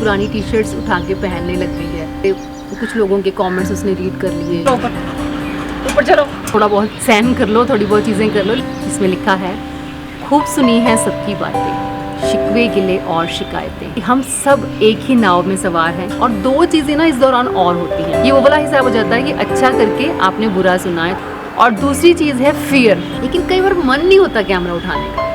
पुरानी T shirts उठा के पहनने लग गई है। कुछ लोगों के कमेंट्स उसने रीड कर लिए। ऊपर चलो, थोड़ा बहुत सहन कर लो, थोड़ी बहुत चीज़ें कर लो। इसमें लिखा है, खूब सुनी है सबकी बातें, शिकवे गिले और शिकायतें, हम सब एक ही नाव में सवार हैं। और दो चीज़ें ना इस दौरान और होती हैं। ये वो वाला हिसाब हो जाता है कि अच्छा करके आपने बुरा सुना है, और दूसरी चीज़ है फियर। लेकिन कई बार मन नहीं होता कैमरा उठाने का।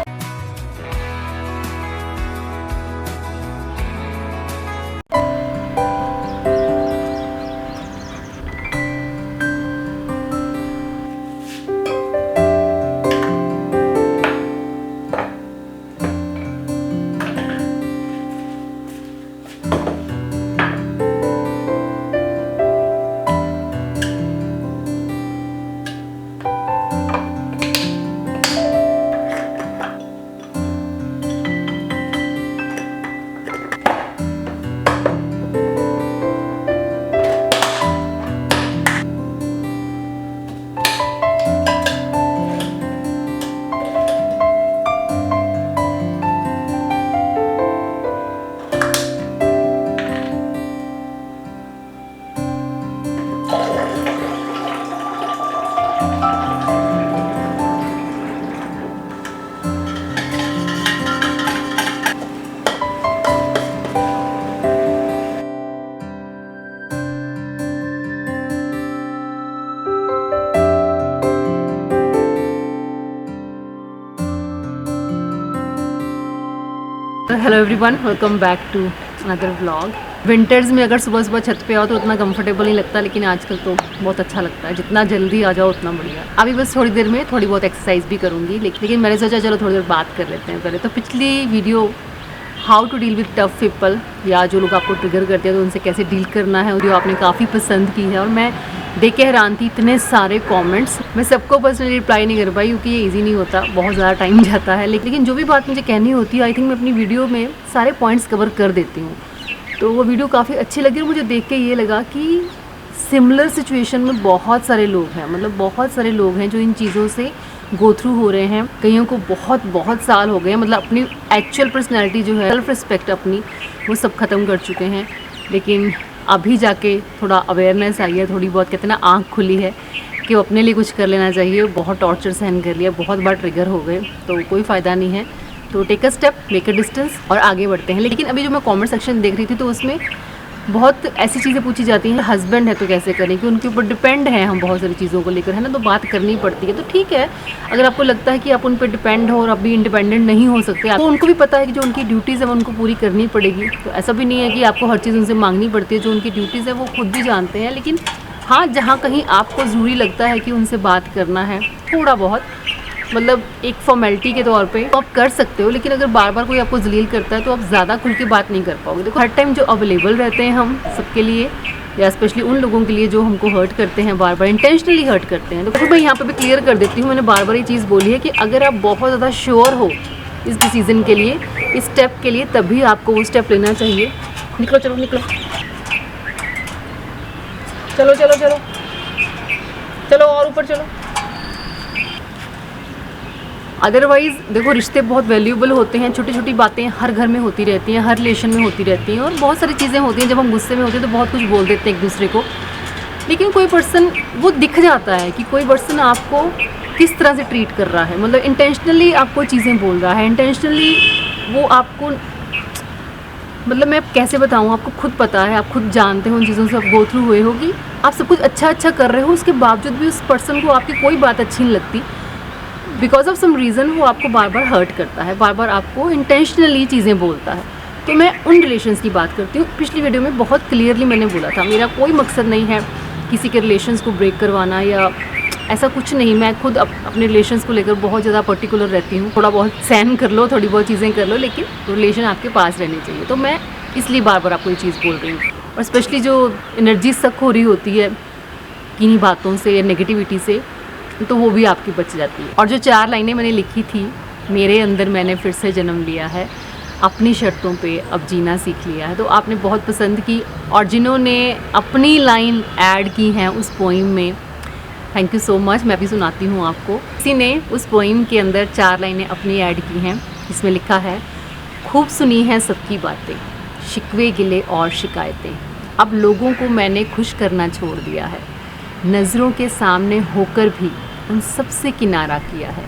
Hello everyone, welcome back to another vlog. Winters में अगर सुबह सुबह छत पे आओ तो उतना कंफर्टेबल नहीं लगता, लेकिन आजकल तो बहुत अच्छा लगता है। जितना जल्दी आ जाओ उतना बढ़िया। अभी बस थोड़ी देर में थोड़ी बहुत एक्सरसाइज भी करूँगी, लेकिन मैंने सोचा चलो थोड़ी देर बात कर लेते हैं। पहले तो पिछली video how to deal with tough people, या जो लोग आपको ट्रिगर करते हैं तो उनसे कैसे डील करना है, वीडियो आपने काफ़ी पसंद की है। और मैं देख के हैरान थी, इतने सारे कमेंट्स। मैं सबको पर्सनली रिप्लाई नहीं कर पाई क्योंकि ये इजी नहीं होता, बहुत ज़्यादा टाइम जाता है। लेकिन जो भी बात मुझे कहनी होती है, आई थिंक मैं अपनी वीडियो में सारे पॉइंट्स कवर कर देती हूँ। तो वो वीडियो काफ़ी अच्छी लगी और मुझे देख के ये लगा कि सिमिलर सिचुएशन में बहुत सारे लोग हैं, मतलब बहुत सारे लोग हैं जो इन चीज़ों से गो थ्रू हो रहे हैं। कईयों को बहुत साल हो गए, मतलब अपनी एक्चुअल पर्सनैलिटी जो है, सेल्फ रिस्पेक्ट अपनी, वो सब ख़त्म कर चुके हैं। लेकिन अभी जाके थोड़ा अवेयरनेस आई है, थोड़ी बहुत कहते हैं ना आँख खुली है कि वो अपने लिए कुछ कर लेना चाहिए। बहुत टॉर्चर सहन कर लिया, बहुत बार ट्रिगर हो गए, तो कोई फ़ायदा नहीं है। तो take a step, make a distance और आगे बढ़ते हैं। लेकिन अभी जो मैं कमेंट सेक्शन देख रही थी तो उसमें बहुत ऐसी चीज़ें पूछी जाती हैं, हस्बैंड है तो कैसे करें, कि उनके ऊपर डिपेंड हैं हम बहुत सारी चीज़ों को लेकर, है ना, तो बात करनी पड़ती है। तो ठीक है, अगर आपको लगता है कि आप उन पर डिपेंड हो और आप भी इंडिपेंडेंट नहीं हो सकते, तो उनको भी पता है कि जो उनकी ड्यूटीज़ है वो उनको पूरी करनी पड़ेगी। तो ऐसा भी नहीं है कि आपको हर चीज़ उनसे मांगनी पड़ती है, जो उनकी ड्यूटीज़ है वो खुद भी जानते हैं। लेकिन हाँ, जहाँ कहीं आपको ज़रूरी लगता है कि उनसे बात करना है थोड़ा बहुत, मतलब एक फॉर्मेलिटी के तौर पे तो आप कर सकते हो। लेकिन अगर बार बार कोई आपको जलील करता है तो आप ज़्यादा खुल के बात नहीं कर पाओगे। देखो, हर टाइम जो अवेलेबल रहते हैं हम सबके लिए, या स्पेशली उन लोगों के लिए जो हमको हर्ट करते हैं, बार बार इंटेंशनली हर्ट करते हैं। तो मैं यहाँ पे भी क्लियर कर देती हूँ, मैंने बार बार ये चीज़ बोली है कि अगर आप बहुत ज़्यादा श्योर हो इस डिसीज़न के लिए, इस स्टेप के लिए, तभी आपको वो स्टेप लेना चाहिए। निकलो, चलो निकलो, चलो चलो चलो चलो और ऊपर चलो। अदरवाइज़ देखो, रिश्ते बहुत वैल्यूएबल होते हैं। छोटी छोटी बातें हर घर में होती रहती हैं, हर रिलेशन में होती रहती हैं, और बहुत सारी चीज़ें होती हैं। जब हम गुस्से में होते हैं तो बहुत कुछ बोल देते हैं एक दूसरे को। लेकिन कोई पर्सन, वो दिख जाता है कि कोई पर्सन आपको किस तरह से ट्रीट कर रहा है, मतलब इंटेंशनली आपको चीज़ें बोल रहा है, इंटेंशनली वो आपको, मतलब मैं कैसे बताऊँ, आपको खुद पता है, आप खुद जानते हो, उन चीज़ों से आप गो थ्रू हुए हो कि आप सब कुछ अच्छा कर रहे हो, उसके बावजूद भी उस पर्सन को आपकी कोई बात अच्छी नहीं लगती। बिकॉज ऑफ सम रीज़न वो आपको बार बार हर्ट करता है, बार बार आपको इंटेंशनली चीज़ें बोलता है। तो मैं उन रिलेशंस की बात करती हूँ। पिछली वीडियो में बहुत क्लियरली मैंने बोला था, मेरा कोई मकसद नहीं है किसी के रिलेशंस को ब्रेक करवाना या ऐसा कुछ नहीं। मैं खुद अपने रिलेशंस को लेकर बहुत ज़्यादा पर्टिकुलर रहती हूँ। थोड़ा बहुत सहन कर लो, थोड़ी बहुत चीज़ें कर लो, लेकिन रिलेशन आपके पास रहने चाहिए। तो मैं इसलिए बार बार आपको ये चीज़ बोल रही हूँ। और स्पेशली जो एनर्जी सक हो रही होती है किन्हीं बातों से या नेगेटिविटी से, तो वो भी आपकी बच जाती है। और जो 4 लाइनें मैंने लिखी थी, मेरे अंदर मैंने फिर से जन्म लिया है, अपनी शर्तों पे अब जीना सीख लिया है, तो आपने बहुत पसंद की। और जिन्होंने अपनी लाइन ऐड की हैं उस पोइम में, थैंक यू सो मच। मैं भी सुनाती हूँ आपको। किसी ने उस पोइम के अंदर 4 लाइनें अपनी ऐड की हैं, जिसमें लिखा है, खूब सुनी है सबकी बातें, शिकवे गिले और शिकायतें। अब लोगों को मैंने खुश करना छोड़ दिया है, नज़रों के सामने होकर भी उन सब से किनारा किया है,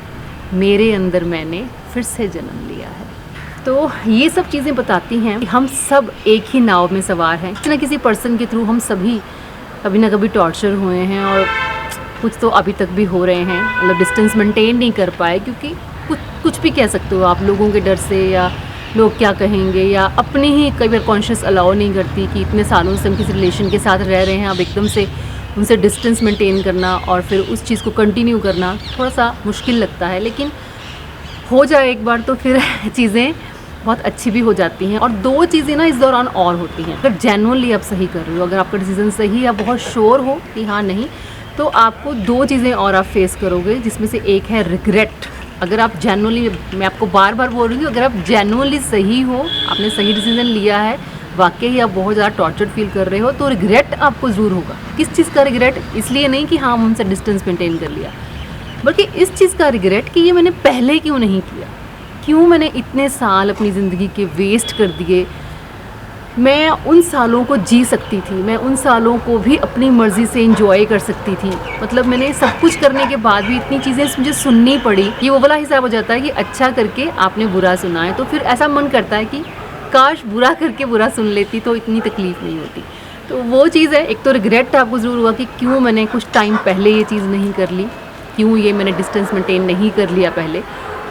मेरे अंदर मैंने फिर से जन्म लिया है। तो ये सब चीज़ें बताती हैं कि हम सब एक ही नाव में सवार हैं। किसी न किसी पर्सन के थ्रू हम सभी कभी ना कभी टॉर्चर हुए हैं, और कुछ तो अभी तक भी हो रहे हैं। मतलब डिस्टेंस मेंटेन नहीं कर पाए, क्योंकि कुछ भी कह सकते हो आप, लोगों के डर से, या लोग क्या कहेंगे, या अपनी ही कई बार कॉन्शियस अलाउ नहीं करती कि इतने सालों से हम किसी रिलेशन के साथ रह रहे हैं, अब एकदम से उनसे डिस्टेंस मेंटेन करना और फिर उस चीज़ को कंटिन्यू करना थोड़ा सा मुश्किल लगता है। लेकिन हो जाए एक बार तो फिर चीज़ें बहुत अच्छी भी हो जाती हैं। और दो चीज़ें ना इस दौरान और होती हैं। अगर जेन्युइनली आप सही कर रहे हो, अगर आपका डिसीजन सही है, आप बहुत श्योर हो कि हाँ नहीं, तो आपको दो चीज़ें और आप फेस करोगे, जिसमें से एक है रिग्रेट। अगर आप जेन्युइनली, मैं आपको बार बार बोल रही हूँ, अगर आप जेन्युइनली सही हो, आपने सही डिसीजन लिया है, वाकई आप बहुत ज़्यादा टॉर्चर्ड फील कर रहे हो, तो रिग्रेट आपको ज़रूर होगा। किस चीज़ का रिग्रेट? इसलिए नहीं कि हाँ हमसे डिस्टेंस मेंटेन कर लिया, बल्कि इस चीज़ का रिग्रेट कि ये मैंने पहले क्यों नहीं किया, क्यों मैंने इतने साल अपनी ज़िंदगी के वेस्ट कर दिए। मैं उन सालों को जी सकती थी, मैं उन सालों को भी अपनी मर्ज़ी से एंजॉय कर सकती थी। मतलब मैंने सब कुछ करने के बाद भी इतनी चीज़ें मुझे सुननी पड़ी। ये वो वाला हिसाब हो जाता है कि अच्छा करके आपने बुरा सुना है, तो फिर ऐसा मन करता है कि काश बुरा करके बुरा सुन लेती तो इतनी तकलीफ़ नहीं होती। तो वो चीज़ है। एक तो रिग्रेट आपको ज़रूर हुआ कि क्यों मैंने कुछ टाइम पहले ये चीज़ नहीं कर ली, क्यों ये मैंने डिस्टेंस मेंटेन नहीं कर लिया पहले।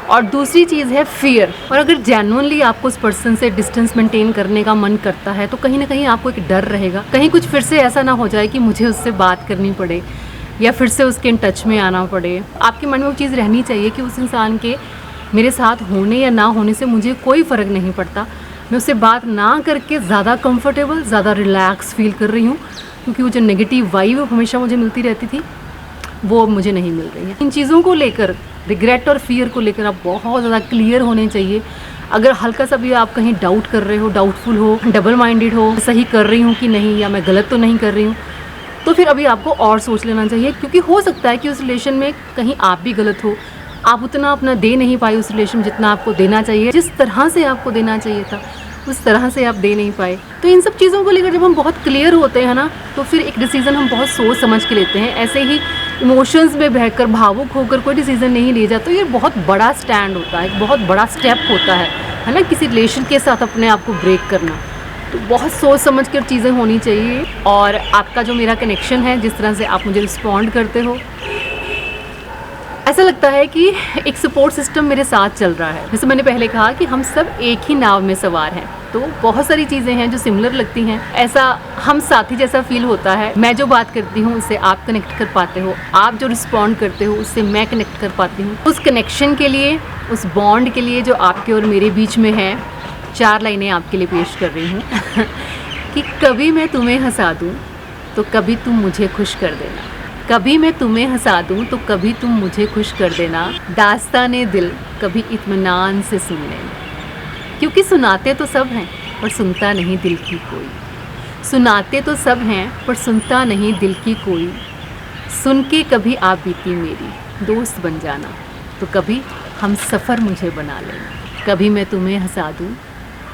और दूसरी चीज़ है फियर। और अगर जेन्युइनली आपको उस पर्सन से डिस्टेंस मेंटेन करने का मन करता है, तो कहीं ना कहीं आपको एक डर रहेगा, कहीं कुछ फिर से ऐसा ना हो जाए कि मुझे उससे बात करनी पड़े या फिर से उसके इन टच में आना पड़े। आपके मन में वो चीज़ रहनी चाहिए कि उस इंसान के मेरे साथ होने या ना होने से मुझे कोई फ़र्क नहीं पड़ता। मैं उससे बात ना करके ज़्यादा कंफर्टेबल, ज़्यादा रिलैक्स फील कर रही हूँ, क्योंकि वो जो नेगेटिव वाइब हमेशा मुझे मिलती रहती थी, वो अब मुझे नहीं मिल रही है। इन चीज़ों को लेकर, रिग्रेट और फियर को लेकर आप बहुत ज़्यादा क्लियर होने चाहिए। अगर हल्का सा भी आप कहीं डाउट कर रहे हो, डाउटफुल हो, डबल माइंडेड हो, सही कर रही हूँ कि नहीं, या मैं गलत तो नहीं कर रही हूँ, तो फिर अभी आपको और सोच लेना चाहिए। क्योंकि हो सकता है कि उस रिलेशन में कहीं आप भी गलत हो, आप उतना अपना दे नहीं पाए उस रिलेशन जितना आपको देना चाहिए, जिस तरह से आपको देना चाहिए था उस तरह से आप दे नहीं पाए। तो इन सब चीज़ों को लेकर जब हम बहुत क्लियर होते हैं ना, तो फिर एक डिसीज़न हम बहुत सोच समझ के लेते हैं। ऐसे ही इमोशंस में बहकर, भावुक होकर कोई डिसीज़न नहीं लिया जाता। तो ये बहुत बड़ा स्टैंड होता है, बहुत बड़ा स्टेप होता है ना, किसी रिलेशन के साथ अपने आप को ब्रेक करना। तो बहुत सोच समझ कर चीज़ें होनी चाहिए। और आपका जो मेरा कनेक्शन है, जिस तरह से आप मुझे रिस्पॉन्ड करते हो, ऐसा लगता है कि एक सपोर्ट सिस्टम मेरे साथ चल रहा है। जैसे मैंने पहले कहा कि हम सब एक ही नाव में सवार हैं, तो बहुत सारी चीज़ें हैं जो सिमिलर लगती हैं। ऐसा हम साथी जैसा फील होता है। मैं जो बात करती हूँ उससे आप कनेक्ट कर पाते हो, आप जो रिस्पॉन्ड करते हो उससे मैं कनेक्ट कर पाती हूँ। उस कनेक्शन के लिए, उस बॉन्ड के लिए जो आपके और मेरे बीच में है, 4 लाइनें आपके लिए पेश कर रही हूँ कि कभी मैं तुम्हें हंसा दूँ तो कभी तुम मुझे खुश कर देना, कभी मैं तुम्हें हंसा दूँ तो कभी तुम मुझे खुश कर देना, दास्ताने दिल कभी इत्मीनान से सुन लेना। क्योंकि सुनाते तो सब हैं पर सुनता नहीं दिल की कोई, सुनाते तो सब हैं पर सुनता नहीं दिल की कोई। सुन के कभी आप बीती मेरी दोस्त बन जाना, तो कभी हम सफ़र मुझे बना लेना, कभी मैं तुम्हें हंसा दूँ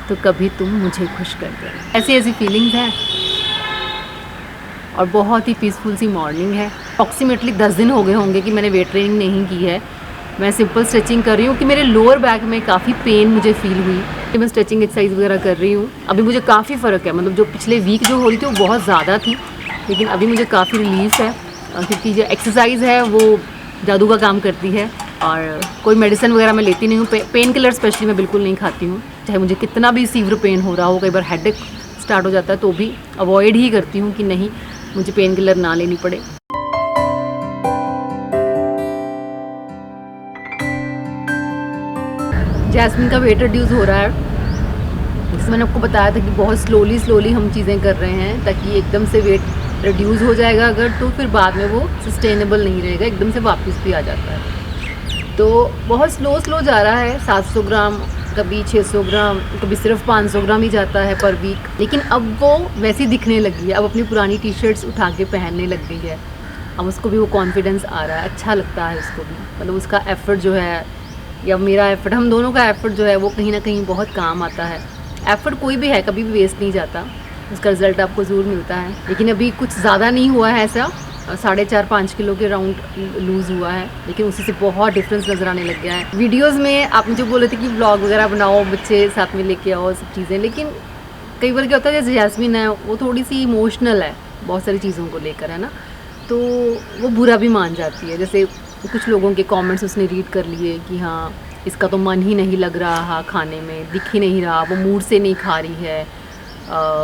तो कभी तुम मुझे खुश कर देना। ऐसी ऐसी फीलिंग्स हैं। और बहुत ही पीसफुल सी मॉर्निंग है। अप्रॉक्सीमेटली 10 दिन हो गए होंगे कि मैंने वेट ट्रेनिंग नहीं की है। मैं सिंपल स्ट्रेचिंग कर रही हूँ कि मेरे लोअर बैक में काफ़ी पेन मुझे फील हुई। मैं स्ट्रेचिंग एक्सरसाइज वगैरह कर रही हूँ। अभी मुझे काफ़ी फ़र्क है। मतलब जो पिछले वीक जो हो रही थी वो बहुत ज़्यादा थी, लेकिन अभी मुझे काफ़ी रिलीफ है, क्योंकि जो एक्सरसाइज है वो जादू का काम करती है। और कोई मेडिसिन वगैरह मैं लेती नहीं हूँ। पेन किलर स्पेशली मैं बिल्कुल नहीं खाती हूँ, चाहे मुझे कितना भी सीवियर पेन हो रहा हो। कई बार हेडेक स्टार्ट हो जाता है तो भी अवॉइड ही करती हूँ कि नहीं, मुझे पेन किलर ना लेनी पड़े। जैस्मिन का वेट रिड्यूस हो रहा है। जैसे मैंने आपको बताया था कि बहुत स्लोली हम चीज़ें कर रहे हैं, ताकि एकदम से वेट रिड्यूस हो जाएगा अगर, तो फिर बाद में वो सस्टेनेबल नहीं रहेगा, एकदम से वापस भी आ जाता है। तो बहुत स्लो जा रहा है। 700 ग्राम, कभी 600 ग्राम, कभी सिर्फ 500 ग्राम ही जाता है पर वीक। लेकिन अब वो वैसी दिखने लगी है। अब अपनी पुरानी टी शर्ट्स उठा के पहनने लग गई है। अब उसको भी वो कॉन्फिडेंस आ रहा है, अच्छा लगता है उसको भी। मतलब उसका एफ़र्ट जो है, या मेरा एफ़र्ट, हम दोनों का एफ़र्ट जो है वो कहीं ना कहीं बहुत काम आता है। एफर्ट कोई भी है कभी भी वेस्ट नहीं जाता, उसका रिजल्ट आपको ज़रूर मिलता है। लेकिन अभी कुछ ज़्यादा नहीं हुआ है ऐसा, 4.5-5 किलो के राउंड लूज़ हुआ है, लेकिन उसी से बहुत डिफरेंस नज़र आने लग गया है। वीडियोस में आप मुझे बोले थे कि व्लॉग वगैरह बनाओ, बच्चे साथ में लेके आओ, सब चीज़ें, लेकिन कई बार क्या होता है, जैसे जैस्मिन है वो थोड़ी सी इमोशनल है बहुत सारी चीज़ों को लेकर, है ना, तो वो बुरा भी मान जाती है। जैसे कुछ लोगों के कमेंट्स उसने रीड कर लिए कि हाँ इसका तो मन ही नहीं लग रहा खाने में, दिख ही नहीं रहा, वो मूड से नहीं खा रही है,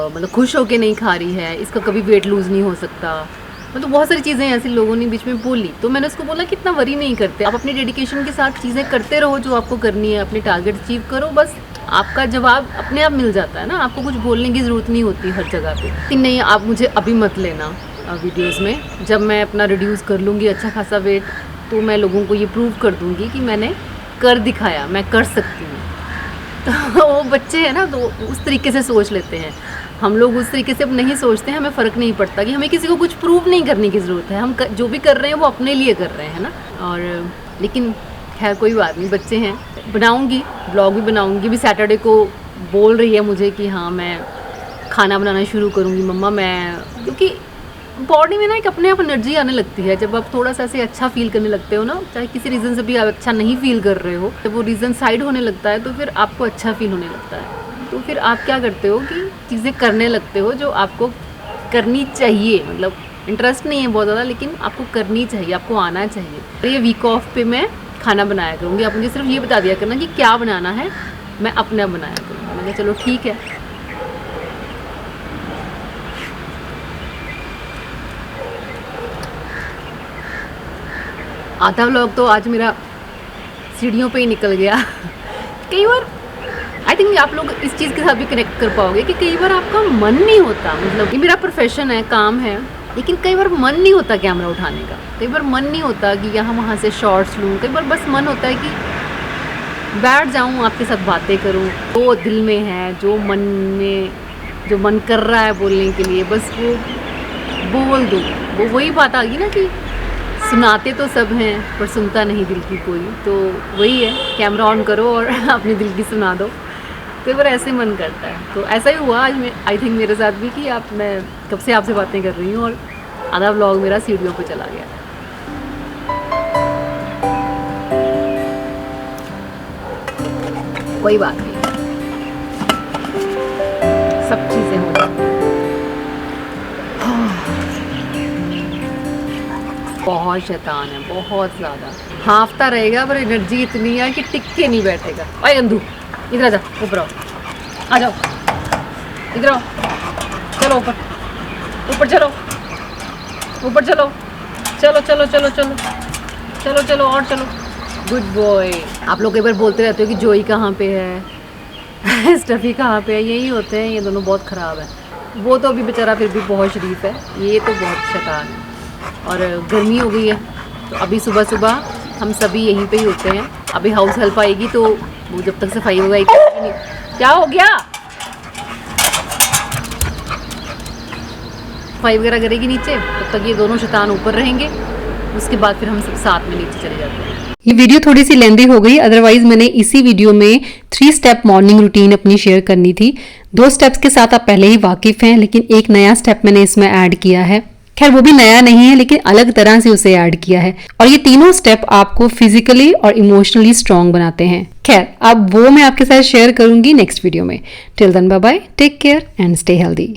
मतलब खुश होके नहीं खा रही है, इसका कभी वेट लूज़ नहीं हो सकता, मतलब बहुत सारी चीज़ें ऐसी लोगों ने बीच में बोली। तो मैंने उसको बोला कि इतना वरी नहीं करते, आप अपनी डेडिकेशन के साथ चीज़ें करते रहो जो आपको करनी है, अपने टारगेट अचीव करो, बस आपका जवाब अपने आप मिल जाता है ना, आपको कुछ बोलने की ज़रूरत नहीं होती हर जगह पे। लेकिन नहीं, आप मुझे अभी मत लेना वीडियोज़ में, जब मैं अपना रिड्यूस कर लूँगी अच्छा खासा वेट तो मैं लोगों को ये प्रूव कर दूँगी कि मैंने कर दिखाया, मैं कर सकती हूँ। तो वो बच्चे हैं ना, तो उस तरीके से सोच लेते हैं, हम लोग उस तरीके से अब नहीं सोचते हैं, हमें फ़र्क नहीं पड़ता कि हमें किसी को कुछ प्रूव नहीं करने की ज़रूरत है, हम जो भी कर रहे हैं वो अपने लिए कर रहे हैं ना। और लेकिन खैर कोई बात नहीं, बच्चे हैं, बनाऊंगी ब्लॉग भी बनाऊंगी। भी सैटरडे को बोल रही है मुझे कि हाँ मैं खाना बनाना शुरू करूँगी मम्मा, मैं, क्योंकि बॉडी में ना एक अपने आप एनर्जी आने लगती है जब आप थोड़ा सा ऐसे अच्छा फील करने लगते हो ना, चाहे किसी रीज़न से भी आप अच्छा नहीं फील कर रहे हो, जब वो रीज़न साइड होने लगता है तो फिर आपको अच्छा फील होने लगता है। तो फिर आप क्या करते हो कि चीज़ें करने लगते हो जो आपको करनी चाहिए, मतलब इंटरेस्ट नहीं है बहुत ज़्यादा लेकिन आपको करनी चाहिए, आपको आना चाहिए। तो ये वीक ऑफ पे मैं खाना बनाया करूँगी, आप मुझे सिर्फ ये बता दिया करना कि क्या बनाना है, मैं अपने आप बनाया करूँगी। मैंने कहा चलो ठीक है। आधा व्लॉग तो आज मेरा सीढ़ियों पे ही निकल गया। कई बार आई थिंक आप लोग इस चीज़ के साथ भी कनेक्ट कर पाओगे कि कई बार आपका मन नहीं होता, मतलब ये मेरा प्रोफेशन है, काम है, लेकिन कई बार मन नहीं होता कैमरा उठाने का, कई बार मन नहीं होता कि यहाँ वहाँ से शॉर्ट्स लूँ, कई बार बस मन होता है कि बैठ जाऊँ आपके साथ बातें करूँ, वो दिल में है, जो मन में जो मन कर रहा है बोलने के लिए, बस वो बोल दूँ। वो वही बात आ गई ना कि सुनाते तो सब हैं पर सुनता नहीं दिल की कोई, तो वही है, कैमरा ऑन करो और अपने दिल की सुना दो। कई बार ऐसे मन करता है, तो ऐसा ही हुआ आज में आई थिंक मेरे साथ भी कि मैं कब से आपसे बातें कर रही हूँ और आधा व्लॉग मेरा सीढ़ियों पे चला गया। कोई बात नहीं, सब चीज़ें हो जाती हैं। बहुत शैतान है, बहुत ज़्यादा हाँफता रहेगा पर एनर्जी इतनी है कि टिक के नहीं बैठेगा। ओए अंधू इधर आ जा, ऊपर आओ, आ जाओ, इधर आओ, चलो ऊपर, ऊपर चलो, ऊपर चलो, चलो चलो चलो चलो चलो चलो और चलो, गुड बॉय। आप लोग कई बार बोलते रहते हो कि जोई कहाँ पे है, स्टफी कहाँ पे है, यही होते हैं ये दोनों, बहुत ख़राब है। वो तो अभी बेचारा फिर भी बहुत शरीफ है, ये तो बहुत शैतान है। और गर्मी हो गई है तो अभी सुबह सुबह हम सभी यहीं पे ही होते हैं। अभी हाउस हेल्प आएगी तो वो जब तक सफाई होगा नहीं। क्या हो गया, सफाई वगैरह करेगी नीचे, तब तक ये दोनों शैतान ऊपर रहेंगे, उसके बाद फिर हम सब साथ में नीचे चले जाते हैं। ये वीडियो थोड़ी सी लेंदी हो गई, अदरवाइज मैंने इसी वीडियो में 3 स्टेप मॉर्निंग रूटीन अपनी शेयर करनी थी। 2 स्टेप्स के साथ आप पहले ही वाकिफ हैं, लेकिन एक नया स्टेप मैंने इसमें ऐड किया है। खैर वो भी नया नहीं है लेकिन अलग तरह से उसे ऐड किया है, और ये तीनों स्टेप आपको फिजिकली और इमोशनली स्ट्रांग बनाते हैं। खैर अब वो मैं आपके साथ शेयर करूंगी नेक्स्ट वीडियो में। Till then bye bye, take care and stay healthy.